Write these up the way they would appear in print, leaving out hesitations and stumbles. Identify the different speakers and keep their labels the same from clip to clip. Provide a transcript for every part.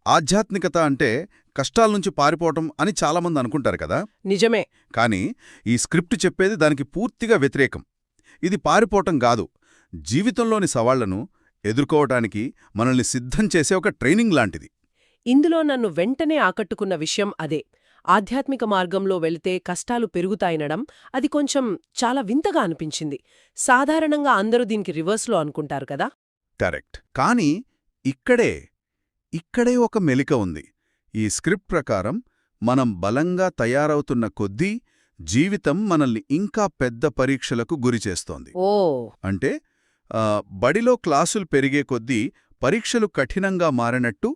Speaker 1: ఆధ్యాత్మికత అంటే కష్టాల నుంచి పారిపోవటం అని చాలామంది అనుకుంటారు కదా.
Speaker 2: నిజమే.
Speaker 1: కానీ ఈ స్క్రిప్ట్ చెప్పేది దానికి పూర్తిగా వ్యతిరేకం. ఇది పారిపోవటం కాదు, జీవితంలోని సవాళ్లను ఎదుర్కోవటానికి మనల్ని సిద్ధం చేసే ఒక ట్రైనింగ్ లాంటిది.
Speaker 2: ఇందులో నన్ను వెంటనే ఆకట్టుకున్న విషయం అదే. ఆధ్యాత్మిక మార్గంలో వెళితే కష్టాలు పెరుగుతాయనడం అది కొంచెం చాలా వింతగా అనిపించింది. సాధారణంగా అందరూ దీనికి రివర్స్లో అనుకుంటారు కదా.
Speaker 1: కరెక్ట్. కానీ ఇక్కడే ఒక మెలిక ఉంది. ఈ స్క్రిప్ట్ ప్రకారం మనం బలంగా తయారవుతున్న కొద్దీ జీవితం మనల్ని ఇంకా పెద్ద పరీక్షలకు గురిచేస్తోంది.
Speaker 2: ఓ.
Speaker 1: అంటే బడిలో క్లాసులు పెరిగే కొద్దీ పరీక్షలు కఠినంగా మారినట్టు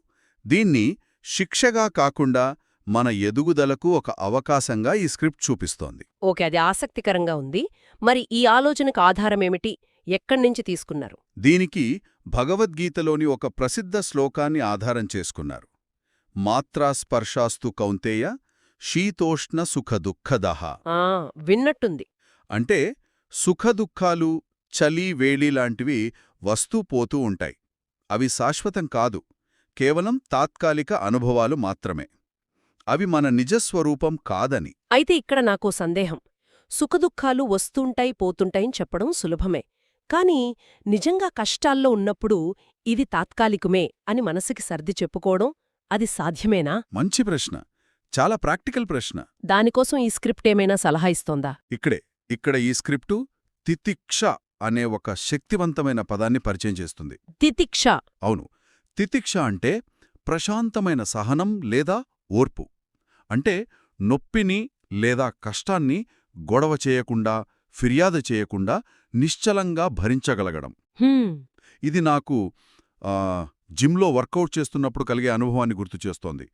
Speaker 1: దీన్ని శిక్షగా కాకుండా మన ఎదుగుదలకు ఒక అవకాశంగా ఈ స్క్రిప్ట్ చూపిస్తోంది.
Speaker 2: ఓకే, అది ఆసక్తికరంగా ఉంది. మరి ఈ ఆలోచనకు ఆధారమేమిటి? ఎక్కడ్నించి తీసుకున్నారు?
Speaker 1: దీనికి భగవద్గీతలోని ఒక ప్రసిద్ధ శ్లోకాన్ని ఆధారం చేసుకున్నారు. మాత్రాస్పర్శాస్తు కౌంతేయ శీతోష్ణ సుఖదుఃఖదః.
Speaker 2: విన్నట్టుంది.
Speaker 1: అంటే సుఖదుఖాలు, చలి, వేళి లాంటివి వస్తూ పోతూ ఉంటాయి. అవి శాశ్వతం కాదు, కేవలం తాత్కాలిక అనుభవాలు మాత్రమే. అవి మన నిజస్వరూపం కాదని.
Speaker 2: అయితే ఇక్కడ నాకో సందేహం. సుఖదుఖాలు వస్తుంటాయి పోతుంటాయని చెప్పడం సులభమే. కానీ నిజంగా కష్టాల్లో ఉన్నప్పుడు ఇది తాత్కాలికమే అని మనసుకి సర్ది చెప్పుకోవడం అది సాధ్యమేనా?
Speaker 1: మంచి ప్రశ్న, చాలా ప్రాక్టికల్ ప్రశ్న.
Speaker 2: దానికోసం ఈ స్క్రిప్ట్ ఏమైనా సలహా ఇస్తోందా?
Speaker 1: ఇక్కడ ఈ స్క్రిప్టు తితిక్ష అనే ఒక శక్తివంతమైన పదాన్ని పరిచయం చేస్తుంది.
Speaker 2: తితిక్ష.
Speaker 1: అవును. తితిక్ష అంటే ప్రశాంతమైన సహనం లేదా ఓర్పు. అంటే నొప్పిని లేదా కష్టాన్ని గొడవ చేయకుండా, ఫిర్యాదు చేయకుండా నిశ్చలంగా భరించగలగడం. ఇది నాకు జిమ్లో వర్కౌట్ చేస్తున్నప్పుడు కలిగే అనుభవాన్ని గుర్తుచేస్తోంది.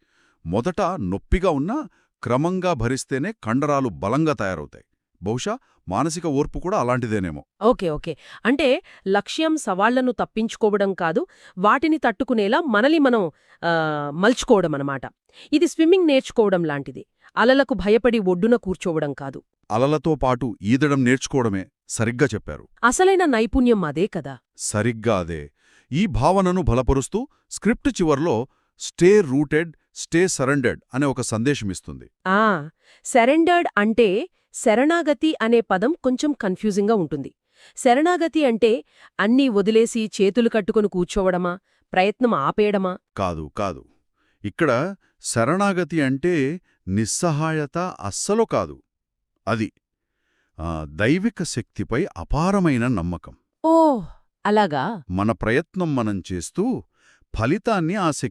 Speaker 1: మొదట నొప్పిగా ఉన్నా క్రమంగా భరిస్తేనే కండరాలు బలంగా తయారవుతాయి. బహుశా మానసిక ఓర్పు కూడా అలాంటిదేనేమో.
Speaker 2: ఓకే. అంటే లక్ష్యం సవాళ్లను తప్పించుకోవడం కాదు, వాటిని తట్టుకునేలా మనల్ని మనం మలుచుకోవడం అన్నమాట. ఇది స్విమ్మింగ్ నేర్చుకోవడం లాంటిది. అలలకు భయపడి ఒడ్డున కూర్చోవడం కాదు.
Speaker 1: అలలతో పాటు ఈదడం నేర్చుకోవడమే. సరిగ్గా చెప్పారు.
Speaker 2: అసలైన నైపుణ్యం అదే కదా.
Speaker 1: సరిగ్గా అదే. ఈ భావనను బలపరుస్తూ స్క్రిప్ట్ చివర్లో స్టే రూటెడ్, స్టే సరెండర్డ్ అనే ఒక సందేశమిస్తుంది.
Speaker 2: సరెండర్డ్ అంటే శరణాగతి అనే పదం కొంచెం కన్ఫ్యూజింగ్గా ఉంటుంది. శరణాగతి అంటే అన్నీ వదిలేసి చేతులు కట్టుకుని కూర్చోవడమా, ప్రయత్నం ఆపేయడమా?
Speaker 1: కాదు. ఇక్కడ శరణాగతి అంటే నిస్సహాయత అస్సలు కాదు. అది దైవిక శక్తిపై అపారమైన నమ్మకం.
Speaker 2: అలాగా.
Speaker 1: మన ప్రయత్నం మనం చేస్తూ ఫలితాన్ని ఆ శక్తి